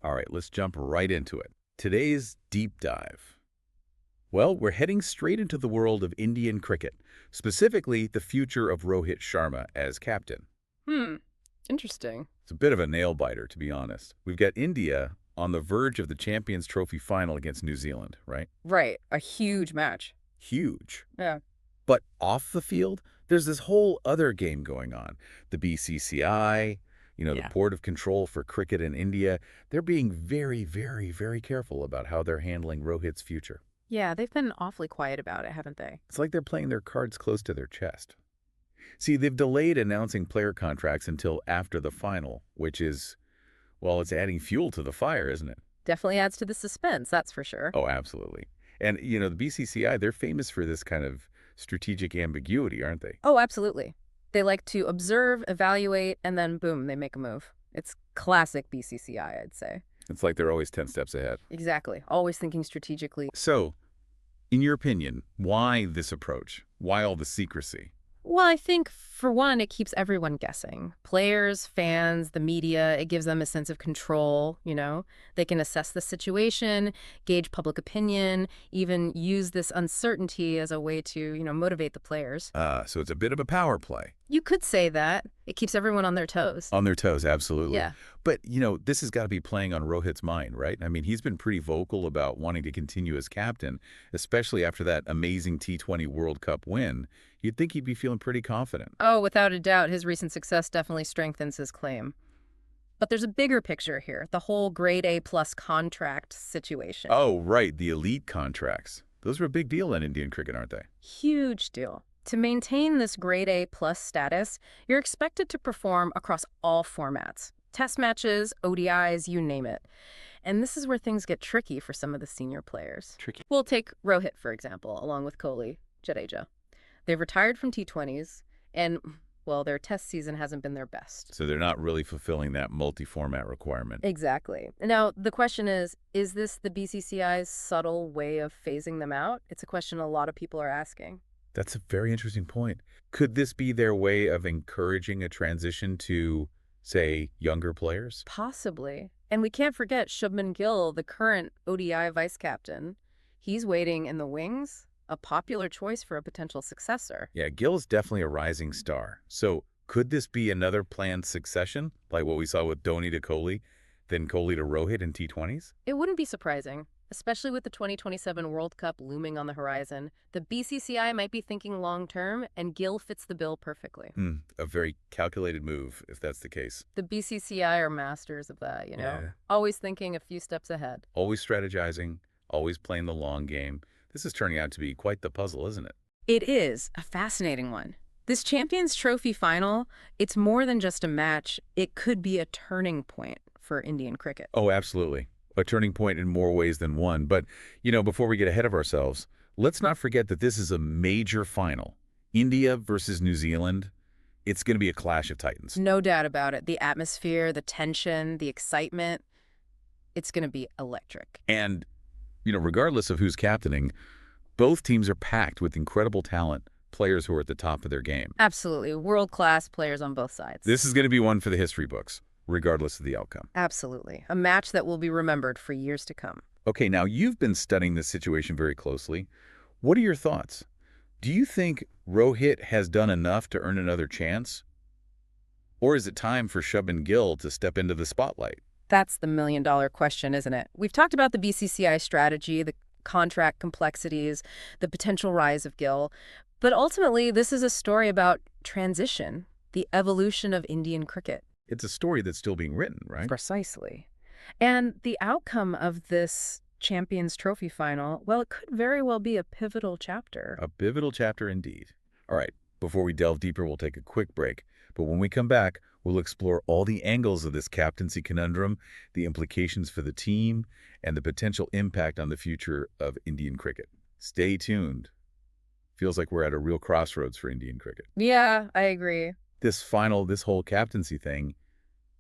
All right, let's jump right into it. Today's deep dive. Well, we're heading straight into the world of Indian cricket, specifically the future of Rohit Sharma as captain. Hmm. Interesting. It's a bit of a nail-biter, to be honest. We've got India on the verge of the Champions Trophy final against New Zealand, right? Right. A huge match. Huge. Yeah. But off the field, there's this whole other game going on. The BCCI, the Yeah. Board of Control for Cricket in India, they're being very, very, very careful about how they're handling Rohit's future. Yeah, they've been awfully quiet about it, haven't they? It's like they're playing their cards close to their chest. See, they've delayed announcing player contracts until after the final, which is, well, it's adding fuel to the fire, isn't it? Definitely adds to the suspense, that's for sure. Oh, absolutely. And, the BCCI, they're famous for this kind of strategic ambiguity, aren't they? Oh, absolutely. They like to observe, evaluate, and then boom, they make a move. It's classic BCCI, I'd say. It's like they're always 10 steps ahead. Exactly. Always thinking strategically. So, in your opinion, why this approach? Why all the secrecy? Well, I think, for one, it keeps everyone guessing. Players, fans, the media, it gives them a sense of control. They can assess the situation, gauge public opinion, even use this uncertainty as a way to motivate the players. So it's a bit of a power play. You could say that. It keeps everyone on their toes. On their toes, absolutely. Yeah. But, this has got to be playing on Rohit's mind, right? I mean, he's been pretty vocal about wanting to continue as captain, especially after that amazing T20 World Cup win. You'd think he'd be feeling pretty confident. Oh, without a doubt, his recent success definitely strengthens his claim. But there's a bigger picture here, the whole grade A+ contract situation. Oh, right, the elite contracts. Those are a big deal in Indian cricket, aren't they? Huge deal. To maintain this grade A+ status, you're expected to perform across all formats. Test matches, ODIs, you name it. And this is where things get tricky for some of the senior players. Tricky. We'll take Rohit, for example, along with Kohli, Jadeja. They've retired from T20s, and, well, their test season hasn't been their best. So they're not really fulfilling that multi-format requirement. Exactly. Now, the question is this the BCCI's subtle way of phasing them out? It's a question a lot of people are asking. That's a very interesting point. Could this be their way of encouraging a transition to, say, younger players? Possibly. And we can't forget Shubman Gill, the current ODI vice captain. He's waiting in the wings, a popular choice for a potential successor. Yeah, Gill's definitely a rising star. So could this be another planned succession, like what we saw with Dhoni to Kohli, then Kohli to Rohit in T20s? It wouldn't be surprising, especially with the 2027 World Cup looming on the horizon. The BCCI might be thinking long-term, and Gill fits the bill perfectly. A very calculated move, if that's the case. The BCCI are masters of that, Yeah. always thinking a few steps ahead. Always strategizing, always playing the long game. This is turning out to be quite the puzzle, isn't it? It is a fascinating one. This Champions Trophy final, it's more than just a match. It could be a turning point for Indian cricket. Oh, absolutely. A turning point in more ways than one. But, before we get ahead of ourselves, let's not forget that this is a major final. India versus New Zealand. It's going to be a clash of titans. No doubt about it. The atmosphere, the tension, the excitement, it's going to be electric. And, regardless of who's captaining, both teams are packed with incredible talent, players who are at the top of their game. Absolutely. World-class players on both sides. This is going to be one for the history books, regardless of the outcome. Absolutely. A match that will be remembered for years to come. Okay, now you've been studying this situation very closely. What are your thoughts? Do you think Rohit has done enough to earn another chance? Or is it time for Shubman Gill to step into the spotlight? That's the million-dollar question, isn't it? We've talked about the BCCI strategy, the contract complexities, the potential rise of Gill. But ultimately, this is a story about transition, the evolution of Indian cricket. It's a story that's still being written, right? Precisely. And the outcome of this Champions Trophy final, well, it could very well be a pivotal chapter. A pivotal chapter indeed. All right, before we delve deeper, we'll take a quick break. But when we come back, we'll explore all the angles of this captaincy conundrum, the implications for the team, and the potential impact on the future of Indian cricket. Stay tuned. Feels like we're at a real crossroads for Indian cricket. Yeah, I agree. This whole captaincy thing,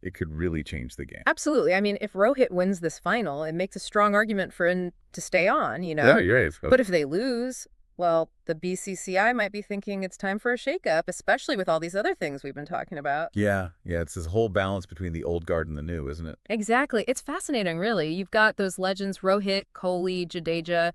it could really change the game. Absolutely. I mean, if Rohit wins this final, it makes a strong argument for him to stay on. Yeah, you're right. But if they lose, Well, the BCCI might be thinking it's time for a shakeup, especially with all these other things we've been talking about. Yeah, it's this whole balance between the old guard and the new, isn't it? Exactly. It's fascinating, really. You've got those legends, Rohit, Kohli, Jadeja,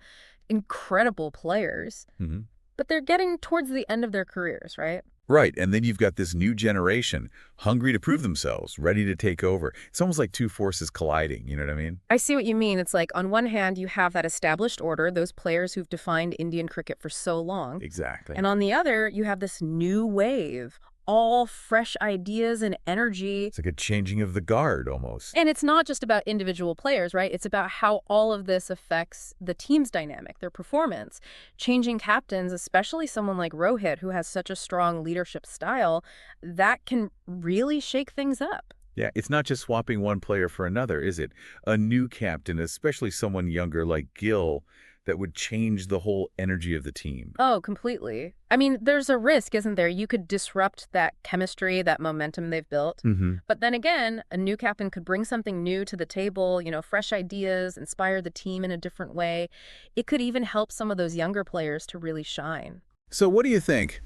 incredible players, Hmm. but they're getting towards the end of their careers, right? Right, and then you've got this new generation, hungry to prove themselves, ready to take over. It's almost like two forces colliding, you know what I mean? I see what you mean. It's like, on one hand, you have that established order, those players who've defined Indian cricket for so long. Exactly. And on the other, you have this new wave, all fresh ideas and energy. It's like a changing of the guard, almost. And it's not just about individual players, right? It's about how all of this affects the team's dynamic, their performance. Changing captains, especially someone like Rohit, who has such a strong leadership style, that can really shake things up. Yeah, it's not just swapping one player for another, is it? A new captain, especially someone younger like Gill, that would change the whole energy of the team. Oh, completely. I mean, there's a risk, isn't there? You could disrupt that chemistry, that momentum they've built. Hmm. But then again, a new captain could bring something new to the table, fresh ideas, inspire the team in a different way. It could even help some of those younger players to really shine. So what do you think?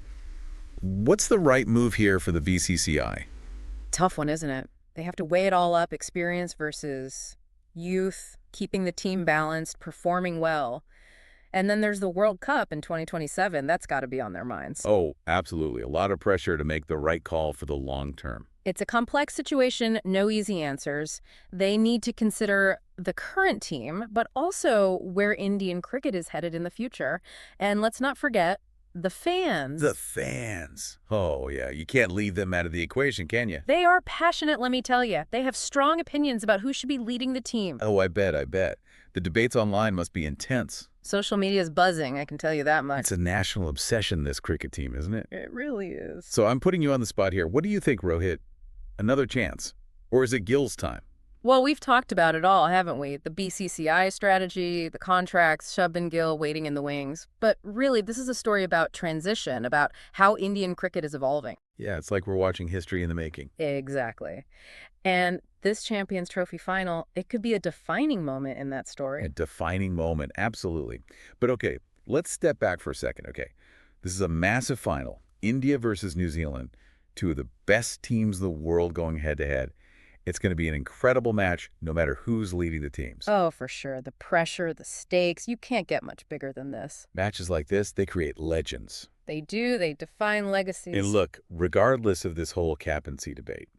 What's the right move here for the BCCI? Tough one, isn't it? They have to weigh it all up, experience versus youth, keeping the team balanced, performing well. And then there's the World Cup in 2027. That's got to be on their minds. Oh, absolutely. A lot of pressure to make the right call for the long term. It's a complex situation, no easy answers. They need to consider the current team, but also where Indian cricket is headed in the future. And let's not forget the The fans. fans. Oh, yeah. You can't leave them out of the equation, can you? They are passionate, let me tell you. They have strong opinions about who should be leading the team. Oh, I bet. The debates online must be intense. Social media is buzzing, I can tell you that much. It's a national obsession, this cricket team, isn't it? It really is. So I'm putting you on the spot here. What do you think, Rohit? Another chance? Or is it Gill's time? Well, we've talked about it all, haven't we? The BCCI strategy, the contracts, Shub and Gill waiting in the wings. But really, this is a story about transition, about how Indian cricket is evolving. Yeah, it's like we're watching history in the making. Exactly. And this Champions Trophy final, it could be a defining moment in that story. A defining moment, absolutely. But okay, let's step back for a second, okay? This is a massive final. India versus New Zealand, two of the best teams in the world going head-to-head. It's going to be an incredible match no matter who's leading the teams. Oh, for sure. The pressure, the stakes, you can't get much bigger than this. Matches like this, they create legends. They do, they define legacies. And look, regardless of this whole captaincy debate,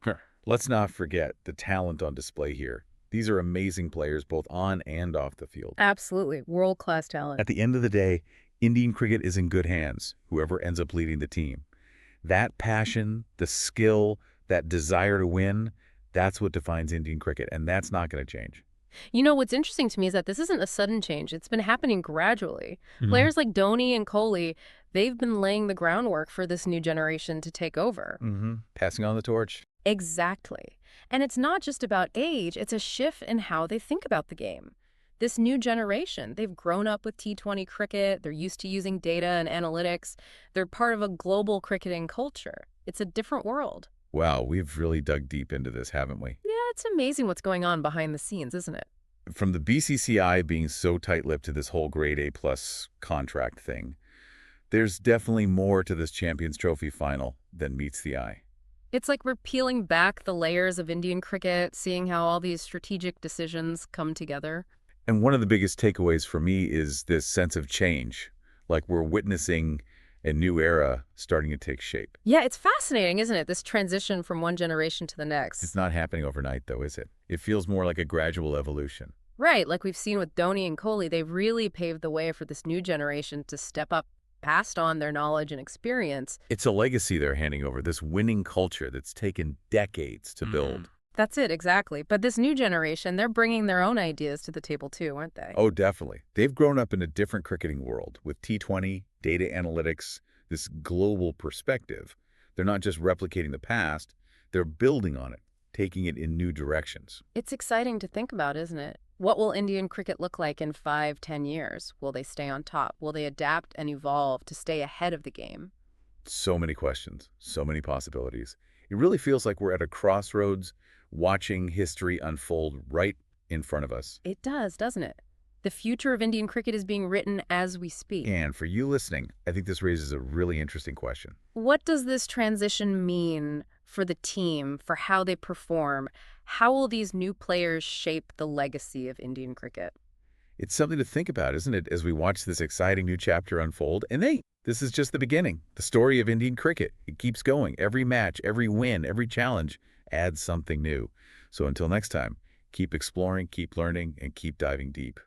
let's not forget the talent on display here. These are amazing players both on and off the field. Absolutely. World-class talent. At the end of the day, Indian cricket is in good hands, whoever ends up leading the team. That passion, the skill, that desire to win, that's what defines Indian cricket, and that's not going to change. What's interesting to me is that this isn't a sudden change. It's been happening gradually. Mhm. Players like Dhoni and Kohli, they've been laying the groundwork for this new generation to take over. Passing on the torch. Exactly. And it's not just about age, it's a shift in how they think about the game. This new generation, they've grown up with T20 cricket, they're used to using data and analytics, they're part of a global cricketing culture. It's a different world. Wow, we've really dug deep into this, haven't we? Yeah, it's amazing what's going on behind the scenes, isn't it? From the BCCI being so tight-lipped to this whole grade A+ contract thing, there's definitely more to this Champions Trophy final than meets the eye. It's like we're peeling back the layers of Indian cricket, seeing how all these strategic decisions come together. And one of the biggest takeaways for me is this sense of change, like we're witnessing a new era starting to take shape. Yeah, it's fascinating, isn't it? This transition from one generation to the next. It's not happening overnight, though, is it? It feels more like a gradual evolution. Right, like we've seen with Dhoni and Kohli, they've really paved the way for this new generation to step up, passed on their knowledge and experience. It's a legacy they're handing over, this winning culture that's taken decades to build. That's it, exactly. But this new generation, they're bringing their own ideas to the table too, aren't they? Oh, definitely. They've grown up in a different cricketing world with T20, data analytics, this global perspective. They're not just replicating the past, they're building on it, taking it in new directions. It's exciting to think about, isn't it? What will Indian cricket look like in 5, 10 years? Will they stay on top? Will they adapt and evolve to stay ahead of the game? So many questions, so many possibilities. It really feels like we're at a crossroads, watching history unfold right in front of us. It does, doesn't it? The future of Indian cricket is being written as we speak. And for you listening, I think this raises a really interesting question. What does this transition mean for the team, for how they perform? How will these new players shape the legacy of Indian cricket? It's something to think about, isn't it, as we watch this exciting new chapter unfold? And hey, this is just the beginning. The story of Indian cricket. It keeps going. Every match, every win, every challenge adds something new. So until next time, keep exploring, keep learning, and keep diving deep.